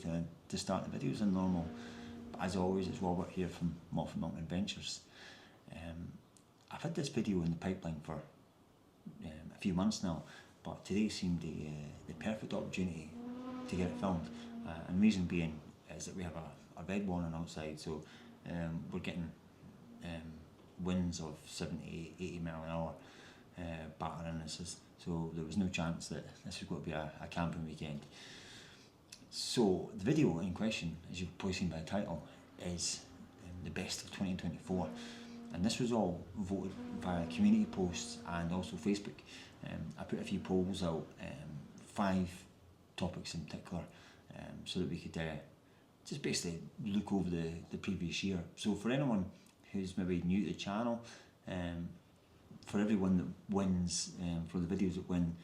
way to start the videos than normal. But as always, it's Robert here from Moffat Mountain Adventures. I've had this video in the pipeline for a few months now, but today seemed the perfect opportunity to get it filmed. And reason being is that we have a red warning outside, so we're getting winds of 70, 80 mile an hour battering us. So there was no chance that this was going to be a camping weekend. So the video in question, as you've probably seen by the title, is the best of 2024. And this was all voted via community posts and also Facebook. I put a few polls out, 5 topics in particular, so that we could just basically look over the previous year. So for anyone who's maybe new to the channel, for everyone that wins, for the videos that win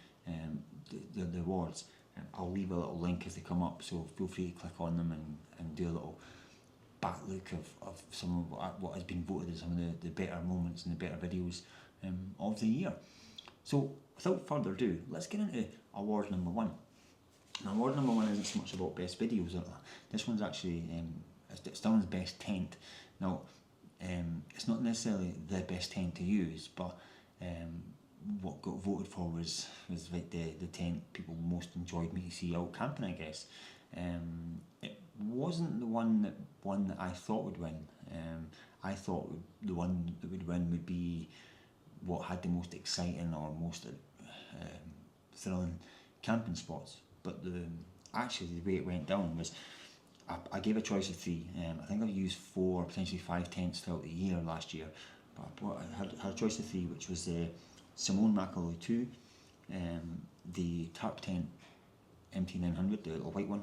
the awards, I'll leave a little link as they come up, so feel free to click on them and do a little back look of some of what has been voted as some of the better moments and the better videos of the year. So without further ado, let's get into award number 1. Now, award number 1 isn't so much about best videos. This one's actually it's done as best tent. Now, it's not necessarily the best tent to use, but what got voted for was like the tent people most enjoyed me to see out camping, I guess. It wasn't the one that I thought would win. I thought the one that would win would be what had the most exciting or most thrilling camping spots. But actually the way it went down was I gave a choice of 3. I think I've used 4, potentially 5 tents throughout the year last year. But I had a choice of 3, which was the Simone McAloy 2, the Tarp Tent MT900, the little white one,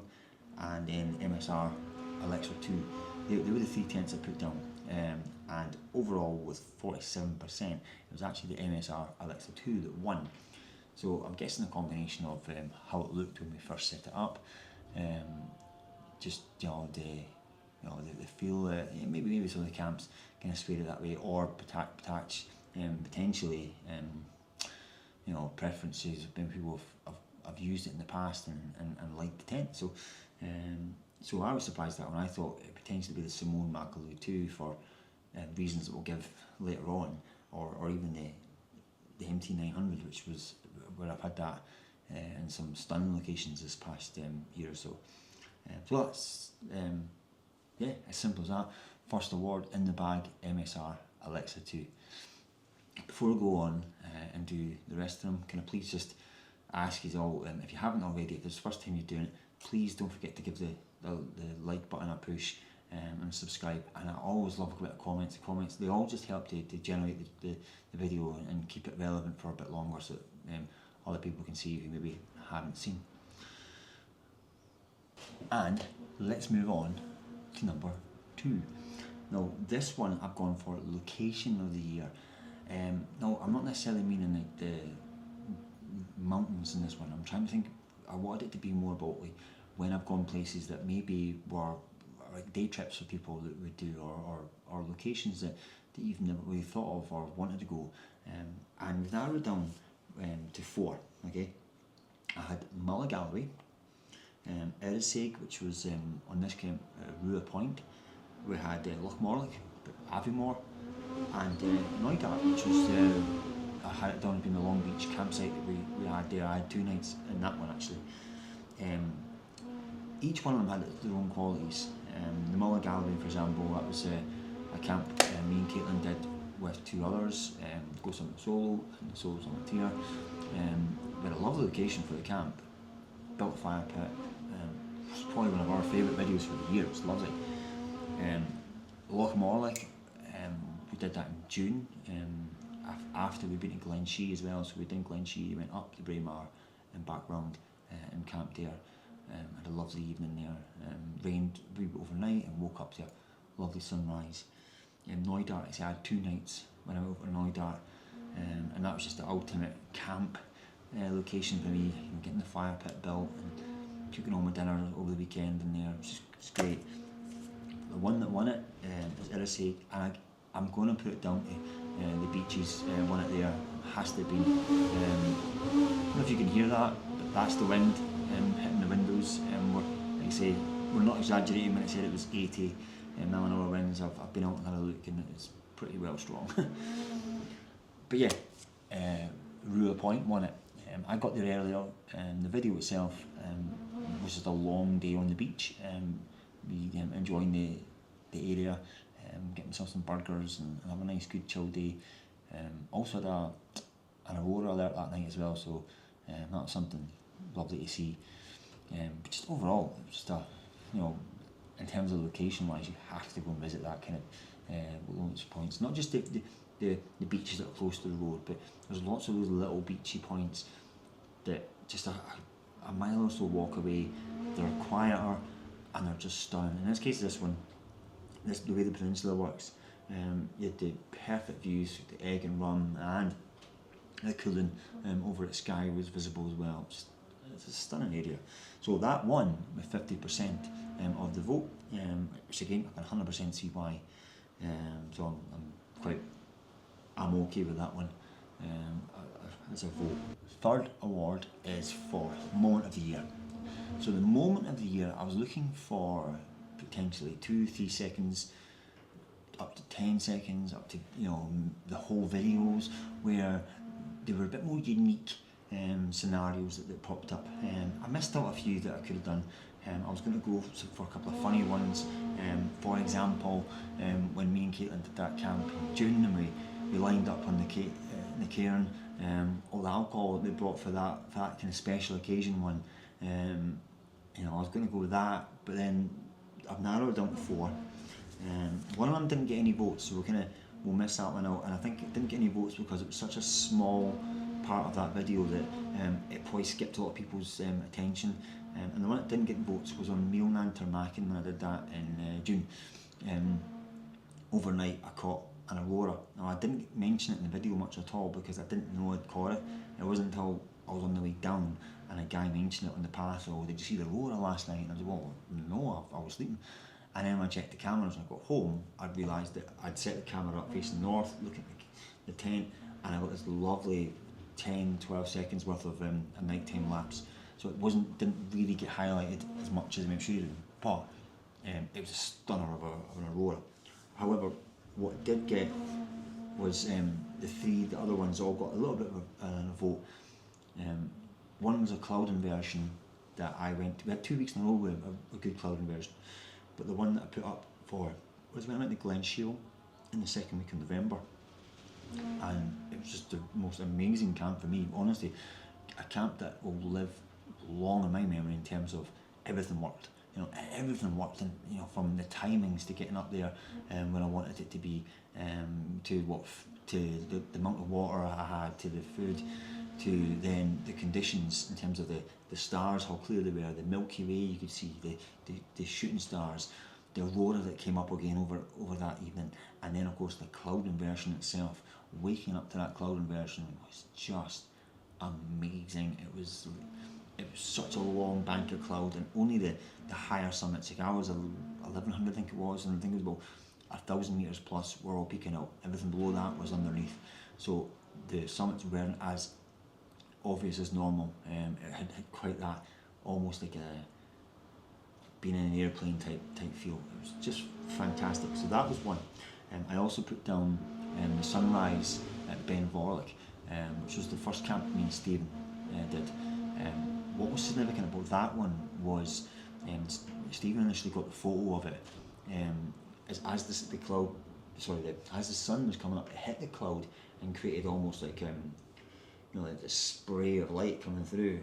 and then MSR Alexa 2. They were the 3 tents I put down. And overall, with 47%, it was actually the MSR Alexa 2 that won. So I'm guessing a combination of how it looked when we first set it up, just the feel, maybe some of the camps kind of swayed it that way, or potentially preferences. Maybe people have used it in the past and liked the tent. So I was surprised that when I thought it potentially be the Simone McAloy 2 for reasons that we'll give later on, or even the MT900, which was where I've had that in some stunning locations this past year or so. So that's as simple as that. First award in the bag, MSR Alexa 2. Before I go on and do the rest of them, can I please just ask you all, if you haven't already, if it's the first time you're doing it, please don't forget to give the like button a push and subscribe. And I always love a bit of comments. The comments, they all just help to generate the video and keep it relevant for a bit longer, so that other people can see who maybe haven't seen. And let's move on to number 2. Now, this one I've gone for location of the year. No, I'm not necessarily meaning like the mountains in this one. I'm trying to think. I wanted it to be more about like when I've gone places that maybe were like day trips for people that would do, or locations that you've never really thought of or wanted to go. And we've narrowed down to 4. Okay, I had Mullagallery, Erisaig, which was on this camp, Rua Point. We had Lochmorlich, Aviemore, and Neudart, which was I had it down as being the Long Beach campsite that we had there. I had 2 nights in that one actually. Each one of them had their own qualities. The Mullagallery, for example, that was a camp me and Caitlin did with 2 others. Go some solo and the solos on the tier. We had a lovely location for the camp. Built a fire pit. It's probably one of our favourite videos for the year. It was lovely. Lochmorlich, we did that in June, after we'd been to Glencoe as well. So we did Glencoe, went up to Braemar and back round and camped there. Had a lovely evening there. Rained a wee bit overnight and woke up to a lovely sunrise. Neudart, I had 2 nights when I went over to Neudart, and that was just the ultimate camp location for me. Getting the fire pit built and cooking all my dinner over the weekend in there. It was just great. The one that won it is Erisaig, and I'm going to put it down to the beaches. Won it there. Has to be. I don't know if you can hear that, but that's the wind hitting the windows. We're I say, we're not exaggerating when I said it was 80 mile-an-hour winds. I've been out and had a look, and it's pretty well strong. But yeah, Rua Point won it. I got there earlier, and the video itself was just a long day on the beach. We enjoying the area, getting myself some burgers and have a nice good chill day. Also had an aurora alert that night as well, so that's something lovely to see. But just overall, it was just in terms of location wise, you have to go and visit that kind of launch points. Not just the beaches that are close to the road, but there's lots of those little beachy points that just a mile or so walk away, they're quieter and they're just stunning. In this case, this one, the way the peninsula works, you had the perfect views, the Egg and Rum, and the Coolen over at Skye was visible as well. It's a stunning area. So that won with 50% of the vote, which again I can 100% see why. So I'm okay with that one as a vote. Third award is for Moment of the Year. So the Moment of the Year, I was looking for potentially 2-3 seconds, up to 10 seconds, up to the whole videos where they were a bit more unique scenarios that popped up. I missed out a few that I could have done. I was going to go for a couple of funny ones. For example, when me and Caitlin did that camp in June, and we lined up on the cairn, all the alcohol that they brought for that kind of special occasion one. I was going to go with that, but then I've narrowed it down to 4. One of them didn't get any votes, so we'll miss that one out. And I think it didn't get any votes because it was such a small part of that video that it probably skipped a lot of people's attention. And the one that didn't get votes was on Mealnan Termacken when I did that in June. Overnight I caught an aurora. Now I didn't mention it in the video much at all because I didn't know I'd caught it. It wasn't until I was on the way down and a guy mentioned it on the path, "Oh, did you see the aurora last night?" And I was like, "Well, no, I was sleeping." And then when I checked the cameras and I got home, I'd realised that I'd set the camera up facing north, looking at the tent, and I got this lovely 10-12 seconds worth of a nighttime lapse. So it didn't really get highlighted as much as I'm sure it did, but it was a stunner of an aurora. However, what it did get was the other ones all got a little bit of a vote. One was a cloud inversion that we had 2 weeks in a row with a good cloud inversion, but the one that I put up for was when I went to Glencoe in the second week of November, and it was just the most amazing camp for me, honestly. A camp that will live long in my memory in terms of everything worked. Everything worked, and from the timings to getting up there when I wanted it to be, to the amount of water I had, to the food, to then the conditions in terms of the stars, how clear they were, the Milky Way you could see, the shooting stars, the aurora that came up again over that evening, and then of course the cloud inversion itself. Waking up to that cloud inversion was just amazing. It was such a long bank of cloud, and only the higher summits, like I was 1100 I think it was, and I think it was about 1,000 metres plus were all peeking out. Everything below that was underneath, so the summits weren't as obvious as normal. It had quite that, almost like being in an airplane type feel. It was just fantastic. So that was one. I also put down the sunrise at Ben Vorlich, which was the first camp me and Stephen did. What was significant about that one was Stephen initially got the photo of it as the sun was coming up, it hit the cloud and created almost like like this spray of light coming through,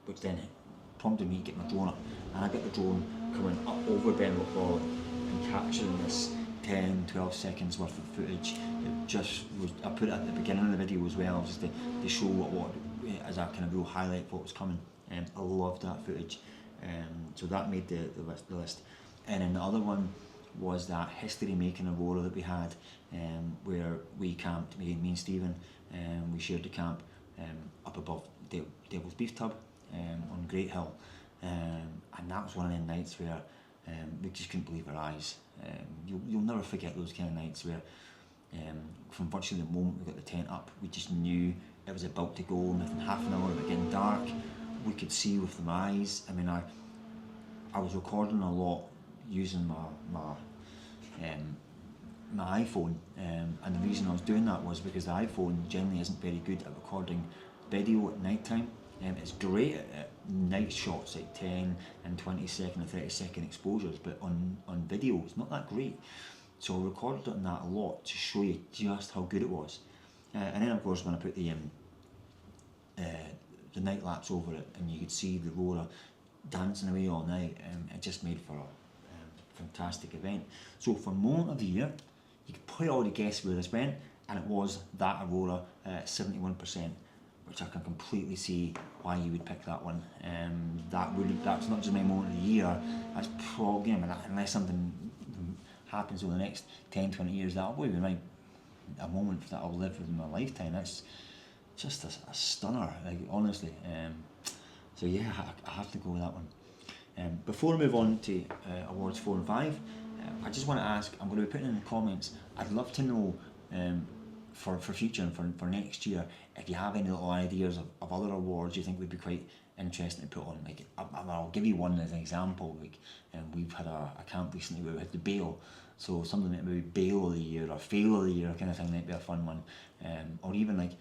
which then prompted me to get my drone up, and I got the drone coming up over Ben Vorlich and capturing this 10-12 seconds worth of footage. It just was, I put it at the beginning of the video as well, just to show what as a kind of real highlight of what was coming. I loved that footage, so that made the list. And then the other one was that history making aurora that we had, where we camped, me and Stephen, we shared the camp up above Devil's Beef Tub on Great Hill, and that was one of them nights where we just couldn't believe our eyes. You'll never forget those kind of nights where from virtually the moment we got the tent up, we just knew it was about to go, and within half an hour of it getting dark, we could see with them eyes. I mean, I was recording a lot using my iPhone, and the reason I was doing that was because the iPhone generally isn't very good at recording video at night time. It's great at night shots, like 10 and 20-second and 30-second exposures, but on video it's not that great. So I recorded it on that a lot to show you just how good it was. And then of course when I put the night lapse over it, and you could see the roller dancing away all night, it just made for a fantastic event. So for moment of the year, you could probably already guess where this went, and it was that Aurora, 71%, which I can completely see why you would pick that one. That's not just my moment of the year, that's probably, unless something happens over the next 10-20 years, that'll probably be a moment that I'll live in my lifetime. That's just a stunner, like, honestly. So yeah, I have to go with that one. Before I move on to awards 4 and 5, I just want to ask, I'm going to be putting in the comments, I'd love to know for future and for next year, if you have any little ideas of other awards you think would be quite interesting to put on. Like, I'll give you one as an example. Like, we've had a camp recently where we had the bail, so something like maybe bail of the year or fail of the year kind of thing might be a fun one. Or even, like,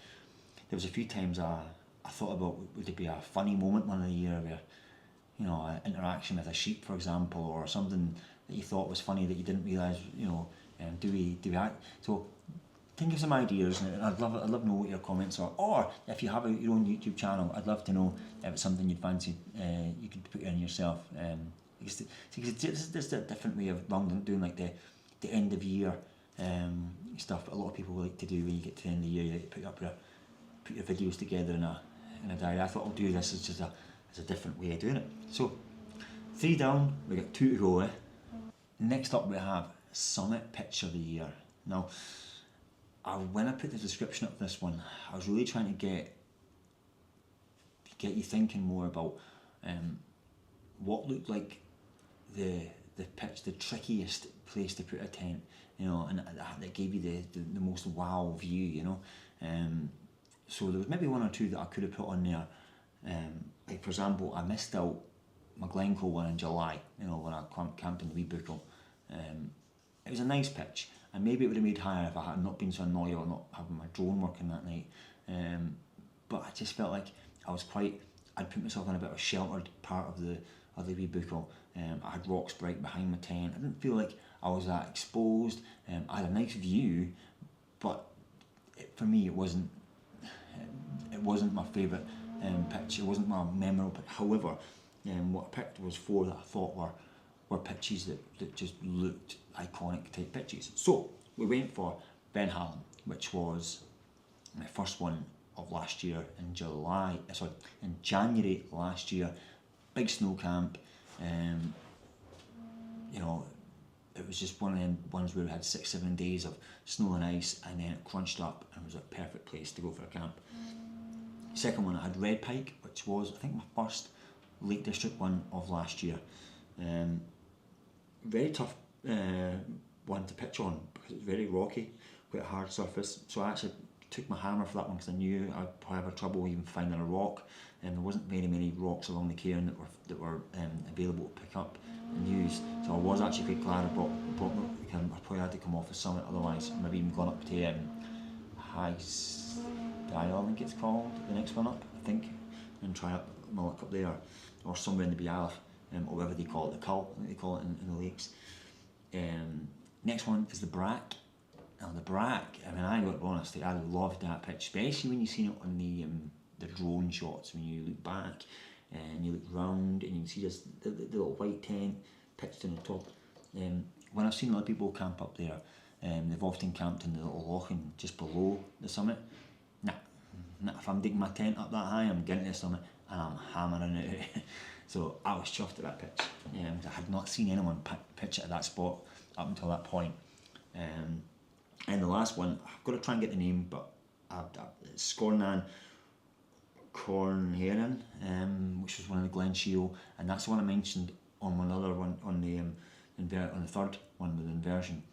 there was a few times I thought about, would it be a funny moment one of the year where, you know, an interaction with a sheep, for example, or something that you thought was funny that you didn't realise, you know, do we act? So think of some ideas, and I'd love to know what your comments are. Or if you have your own YouTube channel, I'd love to know if it's something you'd fancy you could put in yourself. Because it's just a different way of doing like the end of year stuff. But a lot of people like to do when you get to the end of the year, you like to put your videos together in a diary. I thought I'll do this as just a different way of doing it. So 3 down, we got 2 to go. Next up we have Summit Pitch of the Year. Now, when I put the description up for this one, I was really trying to get you thinking more about what looked like the pitch, the trickiest place to put a tent, you know, and that gave you the most wow view, you know. So there was maybe 1 or 2 that I could have put on there. Like, for example, I missed out my Glencoe one in July, you know, when I camped in the Wildcamping. It was a nice pitch, and maybe it would have made higher if I had not been so annoyed or not having my drone working that night. But I just felt like I'd put myself in a bit of a sheltered part of the Wildcamping. I had rocks right behind my tent. I didn't feel like I was that exposed. I had a nice view, but for me it wasn't my favourite pitch. It wasn't my memorable pitch. However, what I picked was 4 that I thought were pitches that just looked iconic type pitches. So we went for Ben Hallam, which was my first one of last year in January last year. Big snow camp. You know, it was just one of them ones where we had 6-7 days of snow and ice, and then it crunched up and it was a perfect place to go for a camp. Second one, I had Red Pike, which was, I think, my first Lake District one of last year. Very tough one to pitch on because it's very rocky, quite a hard surface. So I actually took my hammer for that one because I knew I'd probably have trouble even finding a rock, and there wasn't very many rocks along the cairn that were available to pick up and use. So I was actually quite glad I brought I probably had to come off the summit, otherwise maybe even gone up to High Style, I think it's called, the next one up, I think, and try my luck up there, or somewhere in the Bealf, or whatever they call it, the Cull, I think they call it in the lakes. Next one is the Brack. Now the Brack, I mean, I got honestly, I loved that pitch, especially when you seen it on the drone shots, when you look back and you look round and you can see this the little white tent pitched on the top. When I've seen other people camp up there, they've often camped in the little loching just below the summit. Nah, if I'm digging my tent up that high, I'm getting to the summit and I'm hammering it out. So I was chuffed at that pitch. I had not seen anyone pitch it at that spot up until that point. And the last one, I've got to try and get the name, but it's Scornan Cornheran, which was one of the Glencoe, and that's the one I mentioned on one other one on the third one with inversion.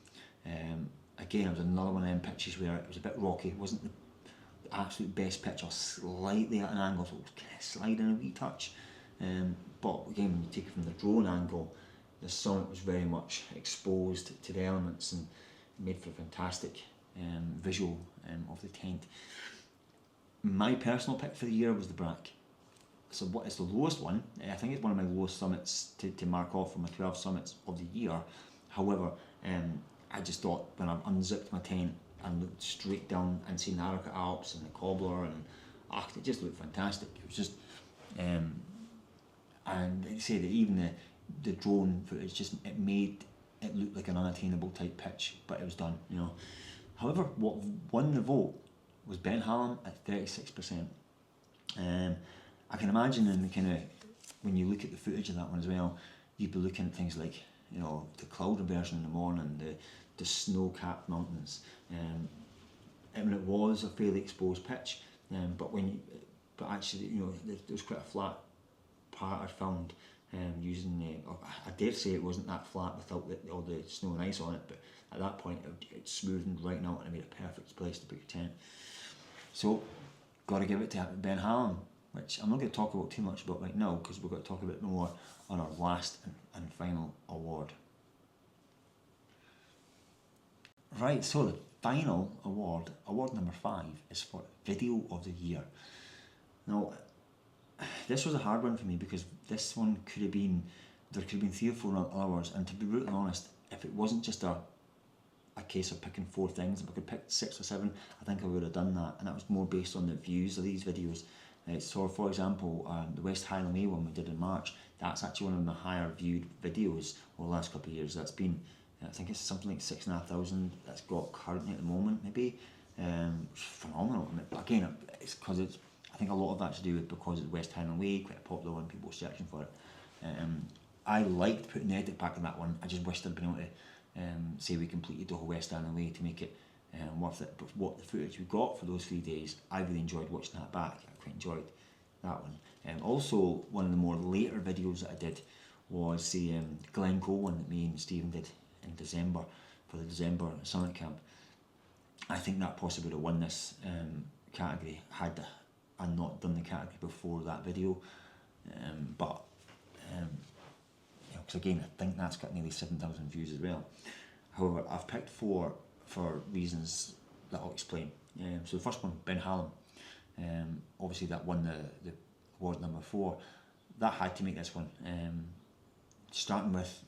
Again, it was another one of them pitches where it was a bit rocky. It wasn't the absolute best pitch, or slightly at an angle, so it was kind of sliding a wee touch. But again, when you take it from the drone angle, the summit was very much exposed to the elements and made for a fantastic visual of the tent. My personal pick for the year was the Brack. So what is the lowest one? I think it's one of my lowest summits to mark off from my 12 summits of the year. However, I just thought when I unzipped my tent and looked straight down and seen the Arca Alps and the Cobbler, and it just looked fantastic. It was just, and they say that even the drone footage it made it look like an unattainable type pitch, but it was done, you know. However, what won the vote was Ben Hallam at 36%. I can imagine in the kind of, when you look at the footage of that one as well, you'd be looking at things like, you know, the cloud reversion in the morning, the snow-capped mountains. I mean, it was a fairly exposed pitch, but actually, you know, there was quite a flat part I found using I dare say it wasn't that flat without all the snow and ice on it, but at that point it smoothened right out and it made a perfect place to put your tent. So, got to give it to Ben Hallam, which I'm not going to talk about too much about right now because we've got to talk a bit more on our last and final award. Right, so the final award, award number 5, is for Video of the Year. Now, this was a hard one for me because this one there could have been 3 or 4 others, and to be brutally honest, if it wasn't just a case of picking 4 things, if I could pick 6 or 7, I think I would have done that, and that was more based on the views of these videos. So for example, the West Highland Way one we did in March, that's actually one of the higher viewed videos over the last couple of years. That's been, I think it's something like 6,500 that's got currently at the moment, maybe. Phenomenal. I mean, again, it's because I think a lot of that's to do with because it's West Highland Way, quite a popular one, people searching for it. I liked putting the edit back on that one. I just wished I'd been able to say we completed the whole West Highland Way to make it worth it. But what the footage we got for those 3 days, I really enjoyed watching that back. I quite enjoyed that one. Also, one of the more later videos that I did was the Glencoe one that me and Stephen did in December for the December summer camp. I think that possibly would have won this category had I not done the category before that video. But because again, I think that's got nearly 7,000 views as well. However, I've picked 4 for reasons that I'll explain. So the first one, Ben Hallam. Obviously that won the award number 4. That had to make this one. Starting with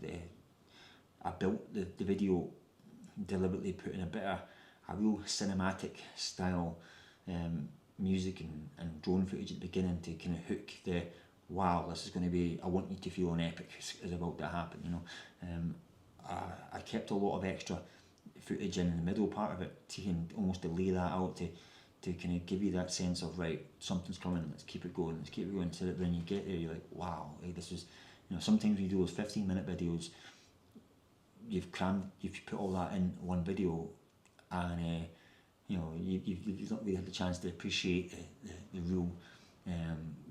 I built the video deliberately putting a bit of a real cinematic style music and drone footage at the beginning to kind of hook the wow, this is going to be, I want you to feel an epic is about to happen, you know. I kept a lot of extra footage in the middle part of it to almost delay that out to kind of give you that sense of, right, something's coming, let's keep it going, so that when you get there you're like, wow, like this is, you know, sometimes when you do those 15-minute videos, you've put all that in one video, and you know, you've not really had the chance to appreciate the real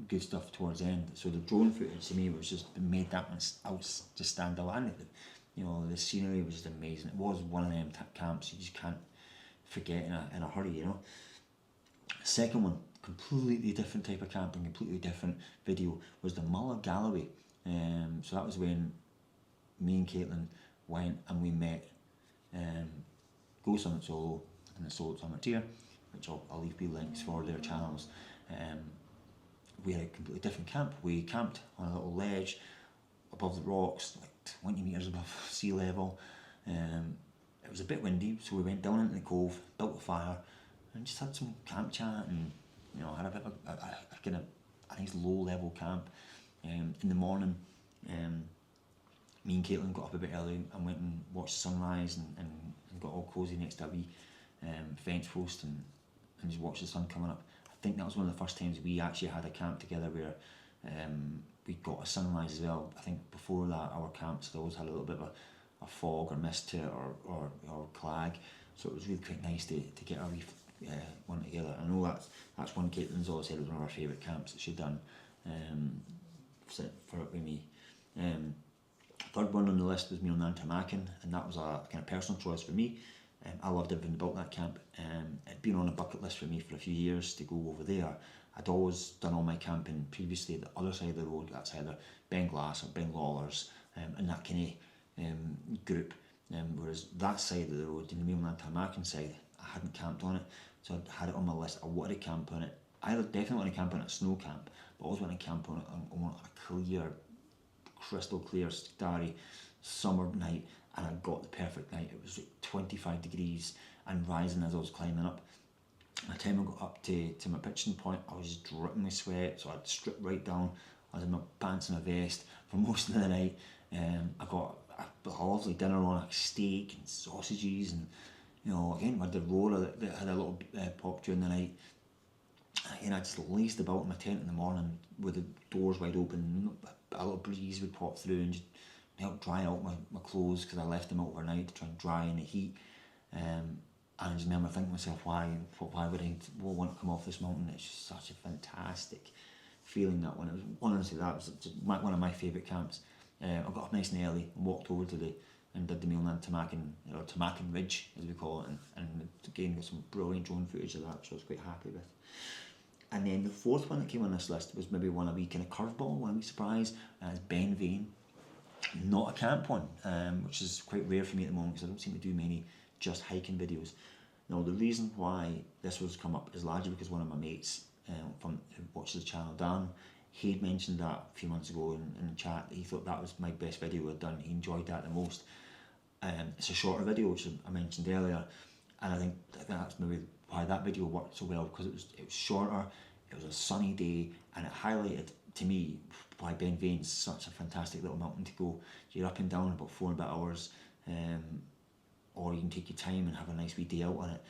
good stuff towards the end. So the drone footage to me was just made that one else just stand out, and you know, the scenery was just amazing. It was one of them camps you just can't forget in a hurry, you know. Second one, completely different type of camping, completely different video, was the Mull of Galloway. So that was when me and Caitlin went and we met Go Summit Solo and the Solo Summit Tier, which I'll leave B links for their channels. We had a completely different camp. We camped on a little ledge above the rocks, like 20 metres above sea level. It was a bit windy, so we went down into the cove, built a fire, and just had some camp chat, and you know, had a bit of a kind of a nice low level camp. In the morning, me and Caitlin got up a bit early and went and watched the sunrise and got all cosy next to a wee fence post and just watched the sun coming up. I think that was one of the first times we actually had a camp together where we got a sunrise as well. I think before that our camps had always had a little bit of a fog or mist to it or clag, so it was really quite nice to get our wee one together. I know that's one Caitlin's always said was one of her favourite camps that she'd done for it with me. Third one on the list was Muir Nantumakan, and that was a kind of personal choice for me. I loved everything about that camp. It'd been on a bucket list for me for a few years to go over there. I'd always done all my camping previously at the other side of the road. That's either Ben Glass or Ben Lawlers, and that kind of group. Whereas that side of the road, in the mainland Tamakan side, I hadn't camped on it, so I'd had it on my list. I wanted to camp on it. I definitely want to camp on it, a snow camp, but I always want to camp on it on a clear, crystal clear, starry summer night, and I got the perfect night. It was like 25 degrees and rising as I was climbing up. By the time I got up to my pitching point, I was dripping with sweat, so I'd stripped right down. I was in my pants and a vest for most of the night. I got a lovely dinner on, like steak and sausages, and again, we had the roller that had a little pop during the night. And I just lazed about in my tent in the morning with the doors wide open. A little breeze would pop through and just help dry out my clothes, because I left them out overnight to try and dry in the heat. And I just remember thinking to myself, why would I want to come off this mountain? It's just such a fantastic feeling, that one. It was, honestly, that was one of my favourite camps. I got up nice and early and walked over to and did the mainland Tamakan, or Tamakan Ridge as we call it, and again got some brilliant drone footage of that, which I was quite happy with. And then the fourth one that came on this list was maybe one a wee kind of curveball, one a wee surprise, and it's Ben Vane. Not a camp one, which is quite rare for me at the moment, because I don't seem to do many just hiking videos. Now, the reason why this was come up is largely because one of my mates who watches the channel, Dan, he'd mentioned that a few months ago in the chat. He thought that was my best video I'd done. He enjoyed that the most. It's a shorter video, which I mentioned earlier, and I think that's maybe why that video worked so well, because it was shorter, it was a sunny day, and it highlighted to me why Ben Vane's such a fantastic little mountain to go. You're up and down in about 4 and a bit hours, or you can take your time and have a nice wee day out on it.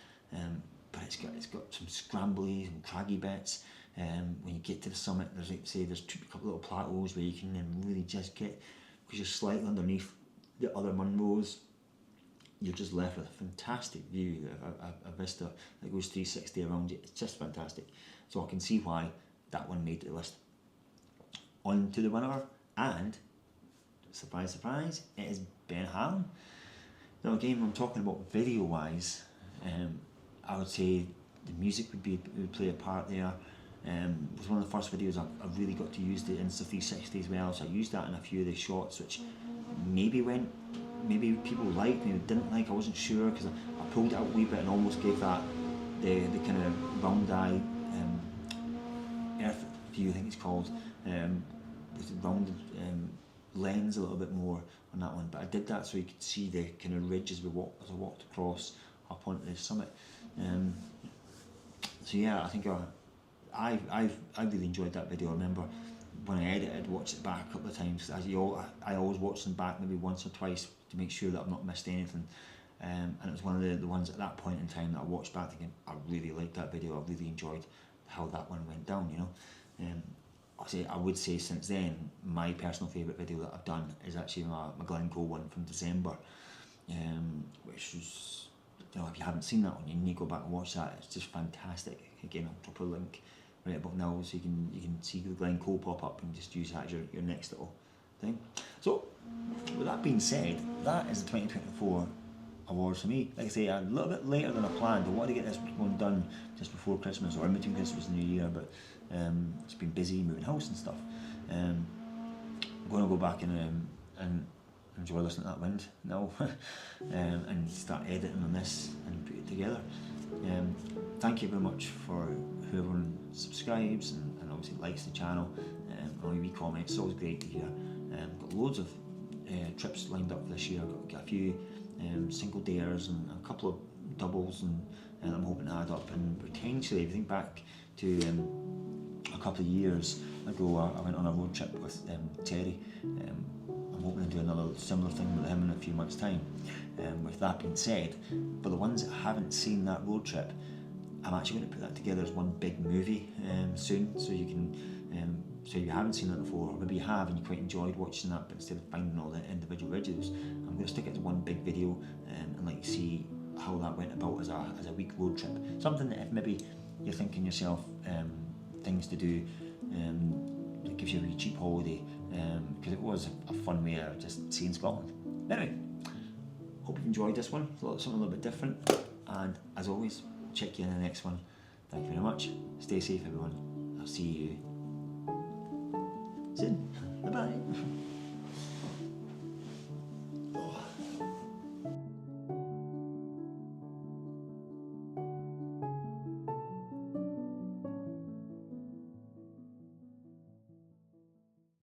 But it's got some scrambly and craggy bits. When you get to the summit, there's there's a couple little plateaus where you can then really just get, because you're slightly underneath the other Munros, you're just left with a fantastic view, a vista that goes 360 around you. It's just fantastic. So I can see why that one made the list. On to the winner, and surprise, surprise, it is Ben Hallam. Now again, when I'm talking about video wise, I would say the music would play a part there. It was one of the first videos I really got to use the Insta360 as well, so I used that in a few of the shots, which maybe people liked, maybe didn't like, I wasn't sure, because I pulled it out a wee bit and almost gave that the kind of round eye earth view, I think it's called, with the rounded lens a little bit more on that one. But I did that so you could see the kind of ridge as I walked across up onto the summit. So yeah, I think I really enjoyed that video. I remember when I edited, watched it back a couple of times. I always watch them back maybe once or twice to make sure that I've not missed anything. And it was one of the ones at that point in time that I watched back thinking, I really liked that video. I really enjoyed how that one went down, I would say since then, my personal favourite video that I've done is actually my Glencoe one from December, which was, if you haven't seen that one, you need to go back and watch that. It's just fantastic. Again, I'll drop a link right about now so you can see the Glencoe pop up and just use that as your next little thing. So, with that being said, that is the 2024 awards for me. Like I say, a little bit later than I planned. I wanted to get this one done just before Christmas, or in between Christmas and New Year, but it's been busy moving house and stuff. I'm going to go back and enjoy listening to that wind now and start editing on this and put it together. Thank you very much for whoever subscribes and obviously likes the channel, all your wee comments. It's always great to hear. Got loads of trips lined up this year. Got a few single dayers and a couple of doubles, and I'm hoping to add up, and potentially, if you think back to a couple of years ago, I went on a road trip with Terry. I'm hoping to do another similar thing with him in a few months' time. With that being said, for the ones that haven't seen that road trip, I'm actually going to put that together as one big movie soon, so you can, so if you haven't seen it before, or maybe you have and you quite enjoyed watching that, but instead of finding all the individual videos, I'm going to stick it as one big video and let you see how that went about as a week road trip. Something that if maybe you're thinking yourself things to do, that gives you a really cheap holiday, because it was a fun way of just seeing Scotland. Anyway, hope you've enjoyed this one. Something a little bit different. And as always, check you in the next one. Thank you very much. Stay safe, everyone. I'll see you soon. Bye bye.